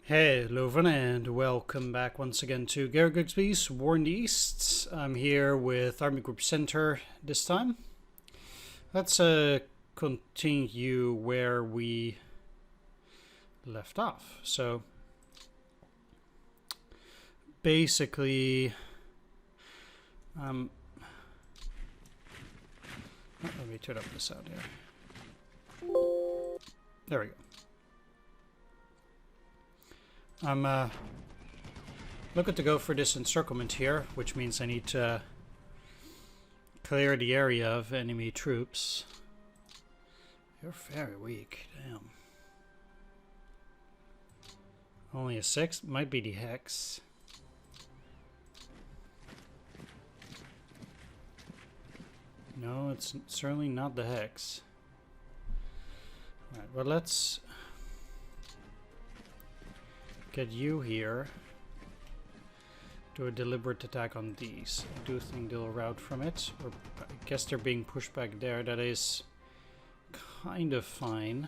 Hello everyone and welcome back once again to Grigsby's War in the East. I'm here with Army Group Center this time. Let's continue where we left off. So basically, let me turn up the sound here. There we go. I'm looking to go for this encirclement here, which means I need to clear the area of enemy troops. You're very weak, damn. Only a 6? Might be the hex. No, it's certainly not the hex. Alright, well let's get you here. Do a deliberate attack on these. I do think they'll rout from it. Or I guess they're being pushed back there. That is kind of fine.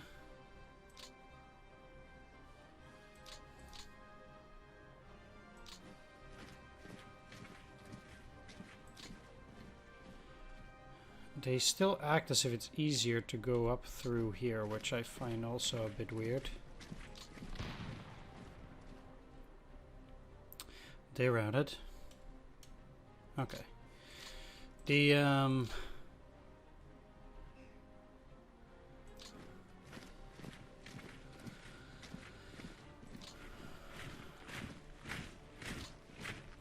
They still act as if it's easier to go up through here, which I find also a bit weird. They routed. Okay. The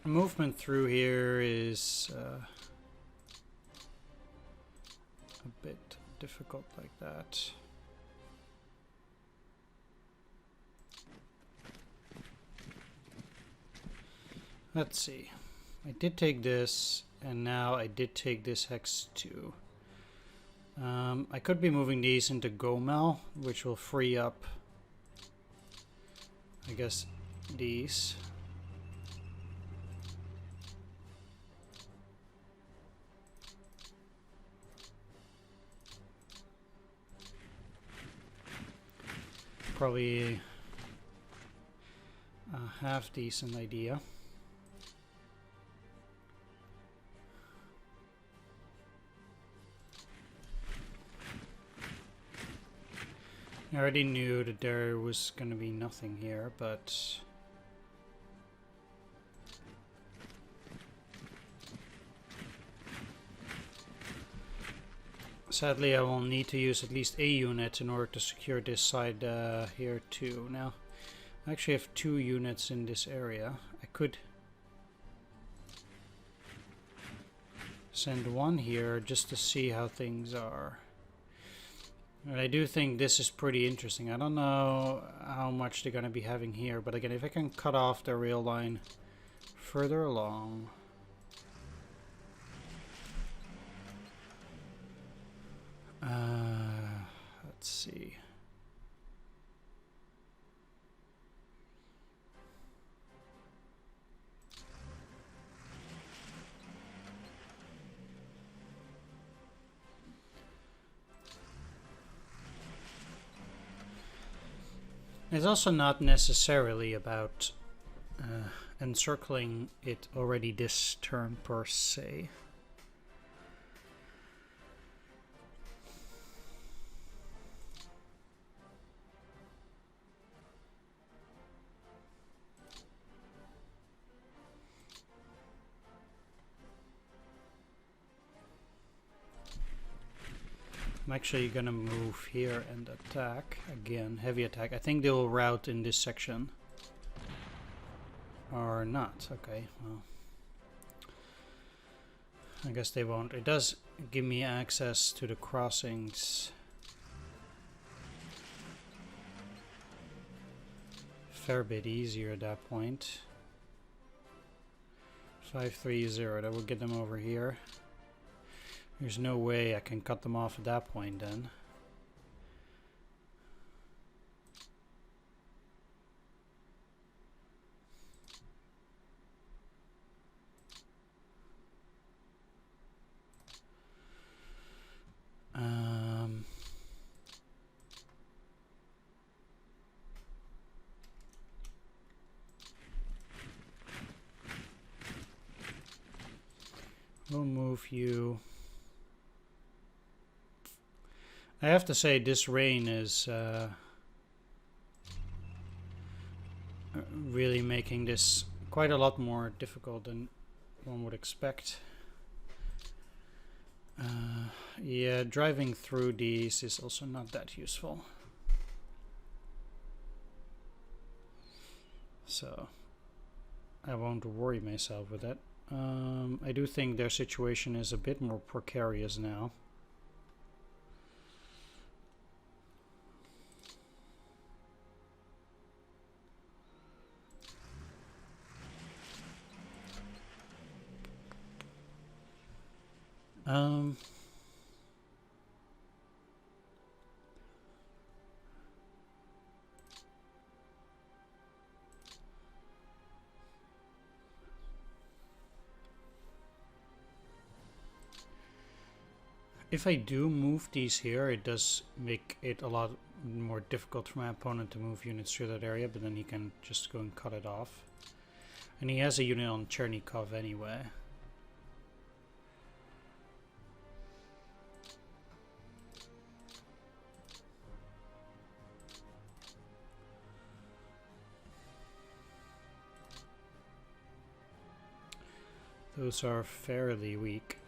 movement through here is a bit difficult like that. Let's see. I did take this, and now I did take this hex too. I could be moving these into Gomel, which will free up, I guess, these. Probably a half decent idea. I already knew that there was going to be nothing here, but sadly I will need to use at least a unit in order to secure this side here too. Now, I actually have 2 units in this area. I could send one here just to see how things are. And I do think this is pretty interesting. I don't know how much they're going to be having here, but again, if I can cut off the rail line further along. Let's see. It's also not necessarily about encircling it already this turn per se. I'm actually gonna move here and attack again, heavy attack. I think they will rout in this section. Or not, okay, well. I guess they won't. It does give me access to the crossings. Fair bit easier at that point. 530, that will get them over here. There's no way I can cut them off at that point then. move you. I have to say this rain is really making this quite a lot more difficult than one would expect. Yeah, driving through these is also not that useful. So I won't worry myself with that. I do think their situation is a bit more precarious now. If I do move these here, it does make it a lot more difficult for my opponent to move units through that area, but then he can just go and cut it off. And he has a unit on Chernikov anyway. Those are fairly weak.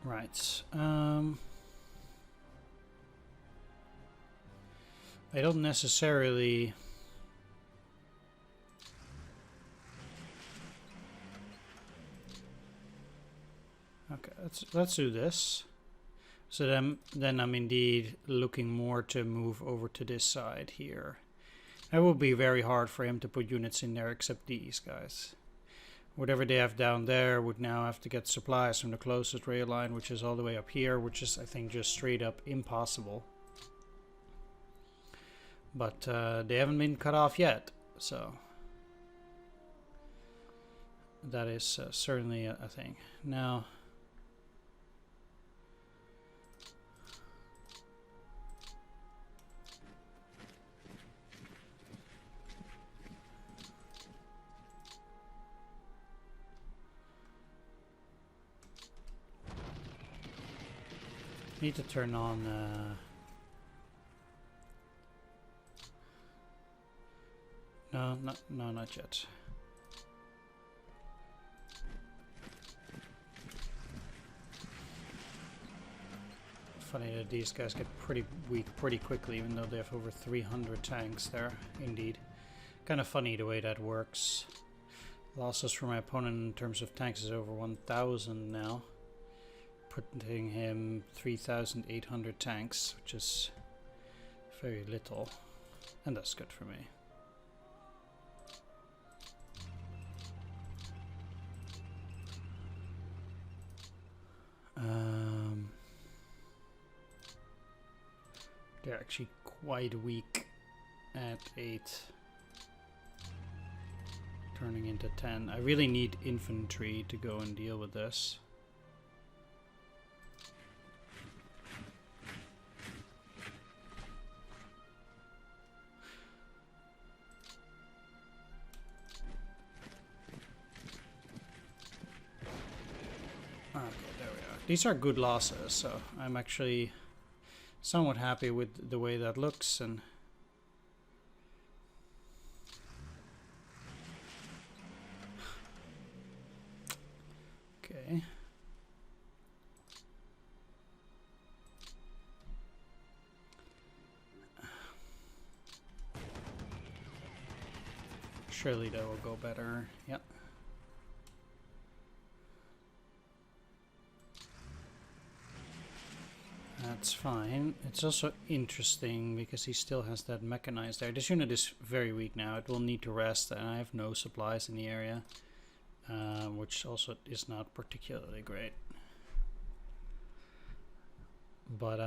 Right. I don't necessarily... Okay, let's do this. So then I'm indeed looking more to move over to this side here. It will be very hard for him to put units in there except these guys. Whatever they have down there would now have to get supplies from the closest rail line, which is all the way up here, which is, I think, just straight up impossible. But they haven't been cut off yet, so that is certainly a thing. Now, need to turn on no, not yet. Funny that these guys get pretty weak pretty quickly, even though they have over 300 tanks there. Indeed, kind of funny the way that works. Losses for my opponent in terms of tanks is over 1,000 now, putting him 3,800 tanks, which is very little, and that's good for me. They're actually quite weak at 8, turning into 10. I really need infantry to go and deal with this. Okay, there we are. These are good losses, so I'm actually somewhat happy with the way that looks. And okay, surely that will go better. Yep. That's fine. It's also interesting because he still has that mechanized there. This unit is very weak now. It will need to rest, and I have no supplies in the area, which also is not particularly great. But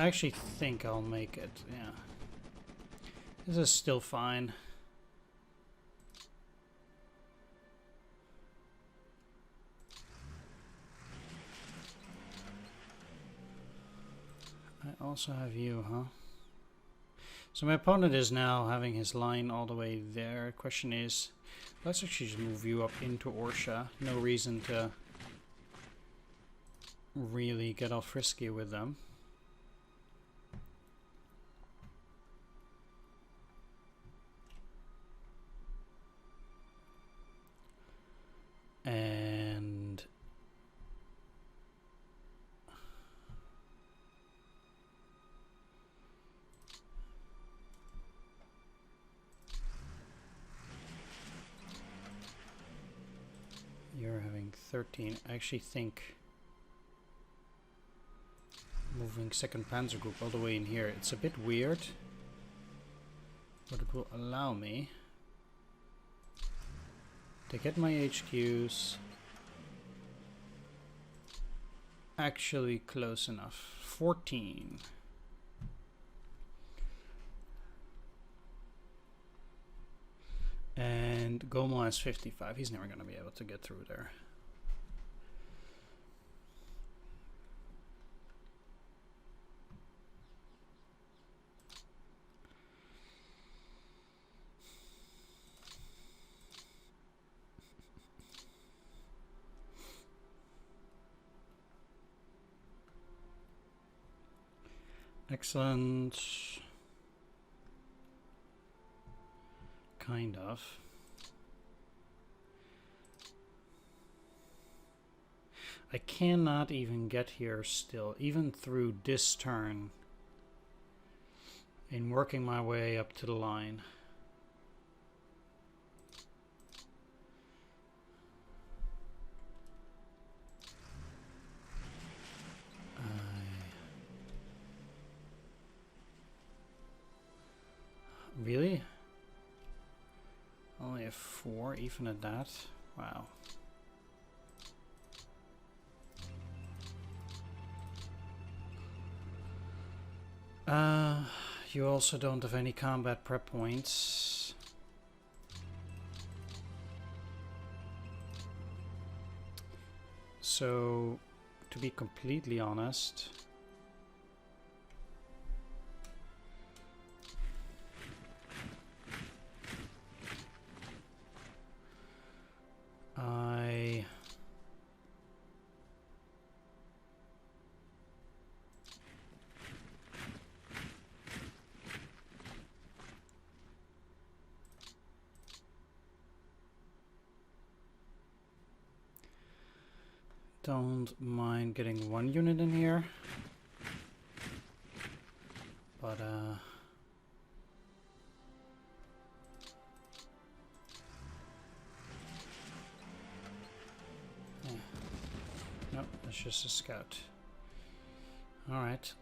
I actually think I'll make it, yeah. This is still fine. I also have you, huh? So my opponent is now having his line all the way there. Question is, let's actually just move you up into Orsha. No reason to really get all frisky with them. And you're having 13. I actually think moving second Panzer Group all the way in here, it's a bit weird, but it will allow me to get my HQs actually close enough. 14. And Gomel has 55. He's never going to be able to get through there. Excellent. Kind of. I cannot even get here still, even through this turn, in working my way up to the line. Really? Only a 4, even at that? Wow. You also don't have any combat prep points. So, to be completely honest, I don't mind getting 1 unit in here, but yeah. Nope, that's just a scout. All right.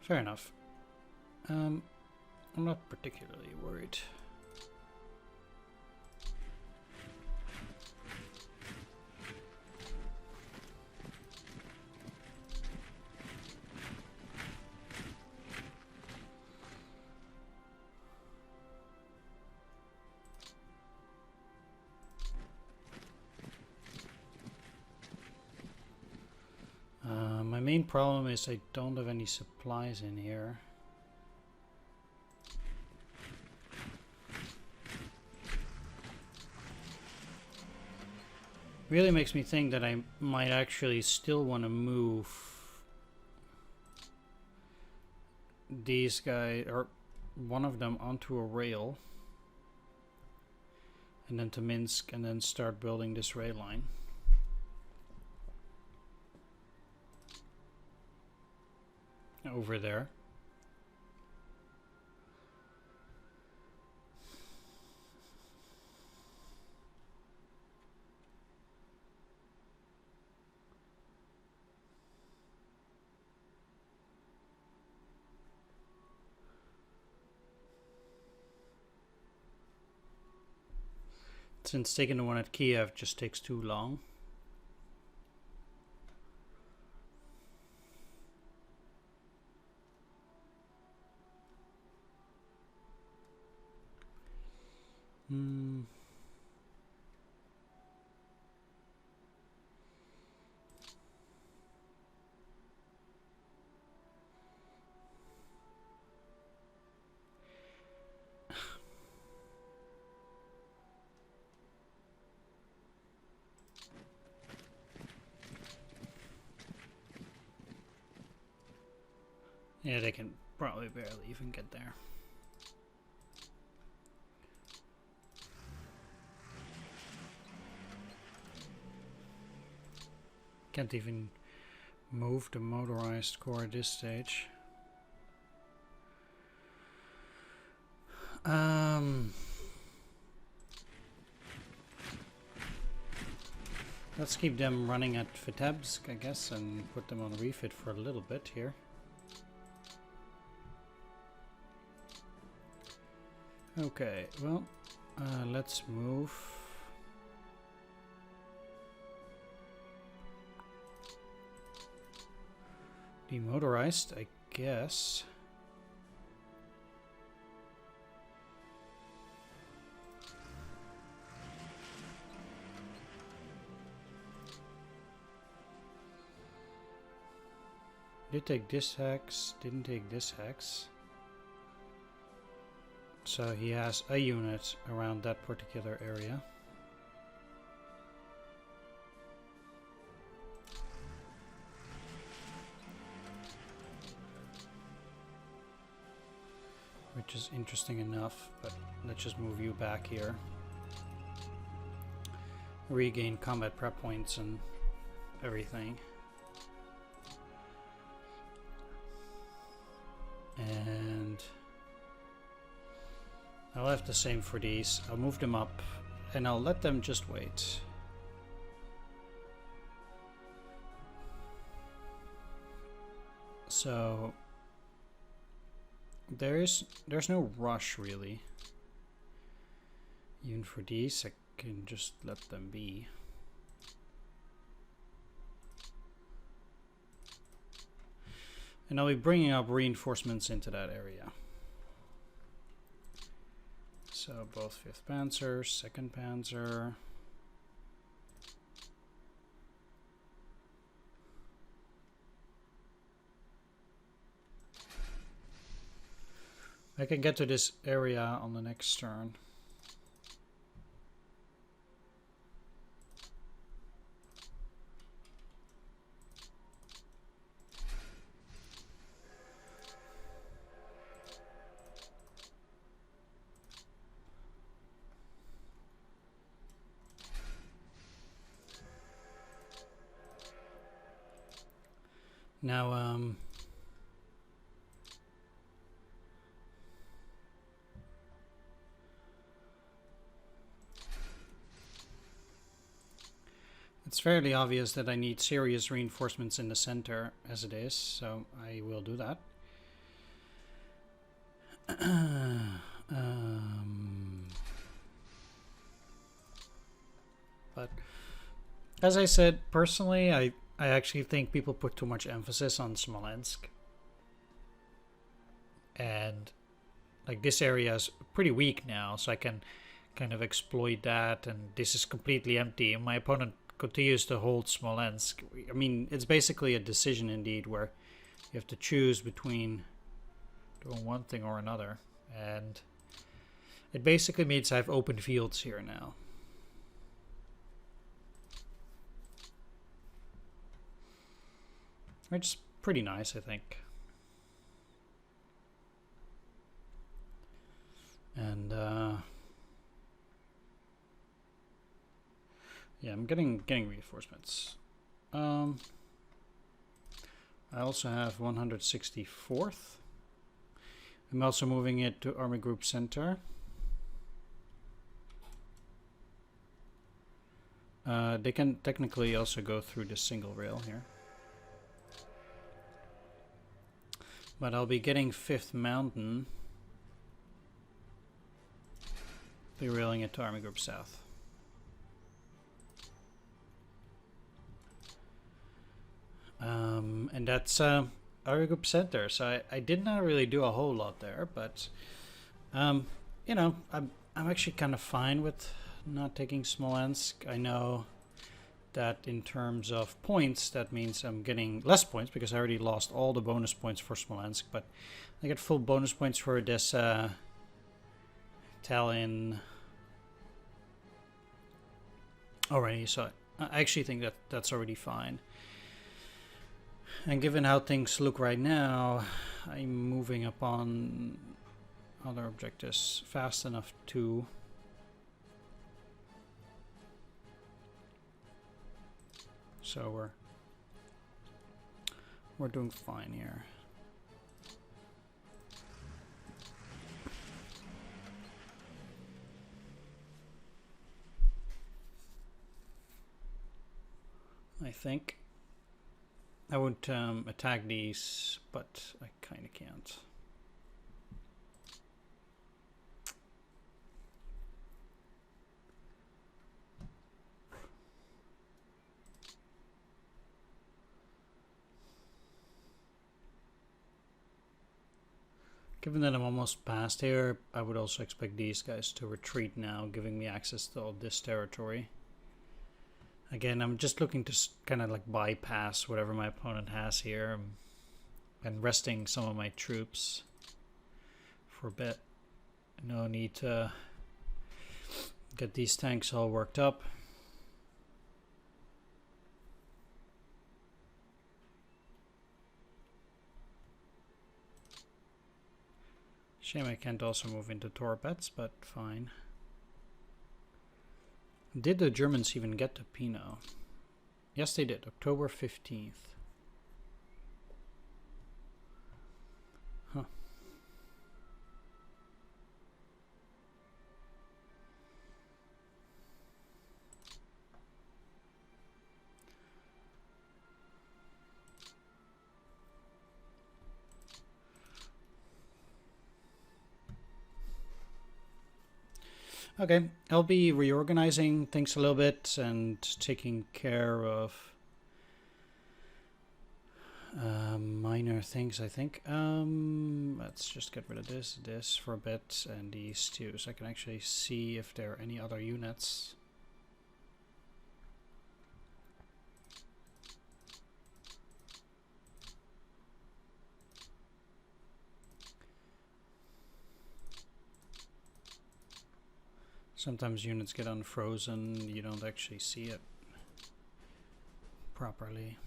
Fair enough. I'm not particularly worried. My main problem is I don't have any supplies in here. Really makes me think that I might actually still want to move these guys, or one of them, onto a rail, and then to Minsk, and then start building this rail line. Over there. since taking the one at Kiev just takes too long. Yeah, they can probably barely even get there. Can't even move the motorized core at this stage. Let's keep them running at Vitebsk, I guess, and put them on refit for a little bit here. Okay, well, let's move. Demotorized, I guess. Did take this hex, didn't take this hex. So he has a unit around that particular area. Which is interesting enough, but let's just move you back here. Regain combat prep points and everything. And I'll have the same for these. I'll move them up and I'll let them just wait. So there's no rush really. Even for these, I can just let them be. And I'll be bringing up reinforcements into that area. So both 5th Panzer, 2nd Panzer. I can get to this area on the next turn. Now, it's fairly obvious that I need serious reinforcements in the center as it is, so I will do that. But as I said, personally, I actually think people put too much emphasis on Smolensk. And like this area is pretty weak now, so I can kind of exploit that, and this is completely empty and my opponent continues to hold Smolensk. I mean, it's basically a decision indeed where you have to choose between doing one thing or another, and it basically means I have open fields here now. Which is pretty nice, I think. And yeah, I'm getting reinforcements. I also have 164th. I'm also moving it to Army Group Center. They can technically also go through the single rail here. But I'll be getting 5th Mountain. Be railing it to Army Group South. And that's our group center. So I did not really do a whole lot there, but you know, I'm actually kind of fine with not taking Smolensk. I know that in terms of points, that means I'm getting less points because I already lost all the bonus points for Smolensk, but I get full bonus points for this Tallinn already, so I actually think that that's already fine. And given how things look right now, I'm moving upon other objectives fast enough to so we're doing fine here. I think I would attack these, but I kind of can't. Given that I'm almost past here, I would also expect these guys to retreat now, giving me access to all this territory. Again, I'm just looking to kind of like bypass whatever my opponent has here and resting some of my troops for a bit. No need to get these tanks all worked up. Shame I can't also move into Torpets, but fine. Did the Germans even get to Pino? Yes, they did. October 15th. Huh. Okay, I'll be reorganizing things a little bit and taking care of minor things, I think. Let's just get rid of this for a bit, and these two, so I can actually see if there are any other units. Sometimes units get unfrozen, you don't actually see it properly.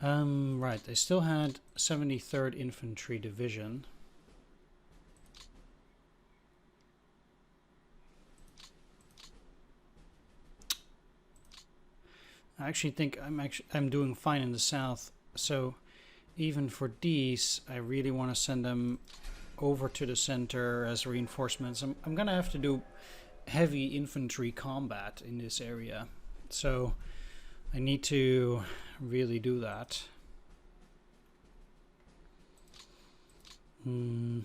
Right, they still had 73rd Infantry Division. I actually think I'm doing fine in the south, so even for these, I really want to send them over to the center as reinforcements. I'm gonna have to do heavy infantry combat in this area, so I need to really do that. I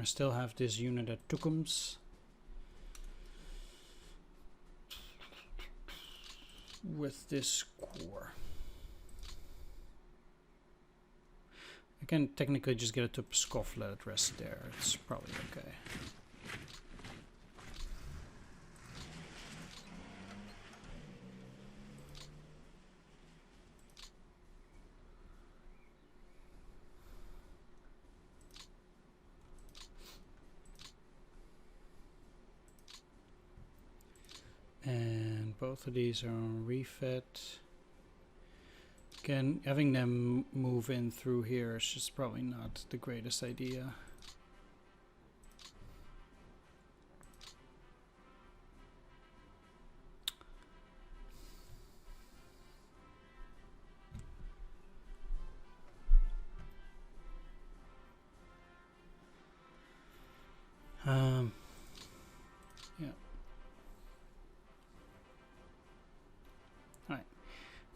still have this unit at Tukums with this corps. I can technically just get it to Pskov, let it rest there. It's probably okay. And both of these are on refit. Again, having them move in through here is just probably not the greatest idea. Yeah. Alright.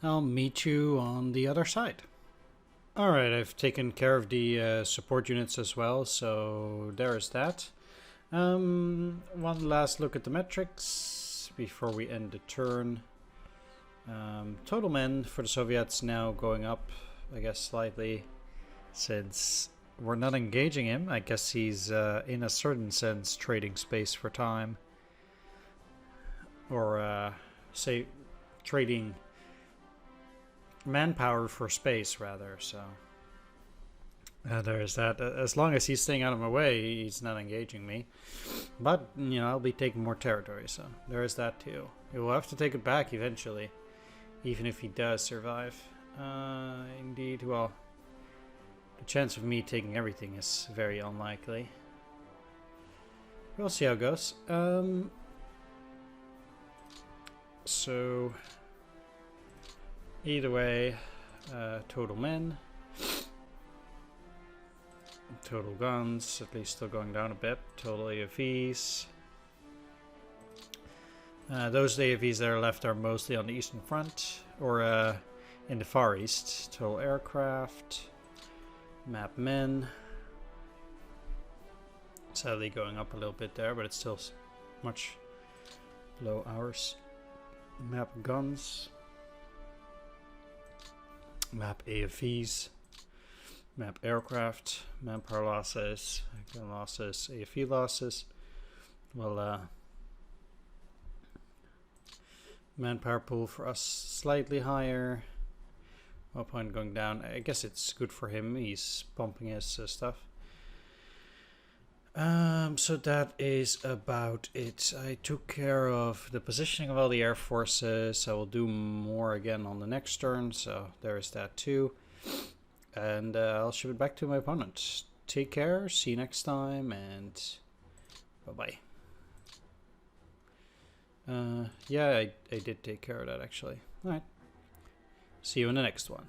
I'll meet you on the other side. Alright, I've taken care of the support units as well, so there's that. One last look at the metrics before we end the turn. Total men for the Soviets now going up, I guess, slightly, since we're not engaging him. I guess he's, in a certain sense, trading space for time. Or, say, trading manpower for space, rather, so... there's that. As long as he's staying out of my way, he's not engaging me. But, you know, I'll be taking more territory, so there is that too. He will have to take it back eventually, even if he does survive. Indeed, well, the chance of me taking everything is very unlikely. We'll see how it goes. So, either way, total men. Total guns, at least still going down a bit. Total AFVs. Those AFVs that are left are mostly on the Eastern Front, or in the Far East. Total aircraft. Map men. Sadly going up a little bit there, but it's still much below ours. Map guns. Map AFVs. Map aircraft, manpower losses, gun losses, AFV losses. Well, manpower pool for us slightly higher. No point going down. I guess it's good for him. He's pumping his stuff. So that is about it. I took care of the positioning of all the air forces. I will do more again on the next turn. So there is that too. And I'll ship it back to my opponent. Take care, see you next time, and bye-bye. Yeah, I did take care of that, actually. Alright. See you in the next one.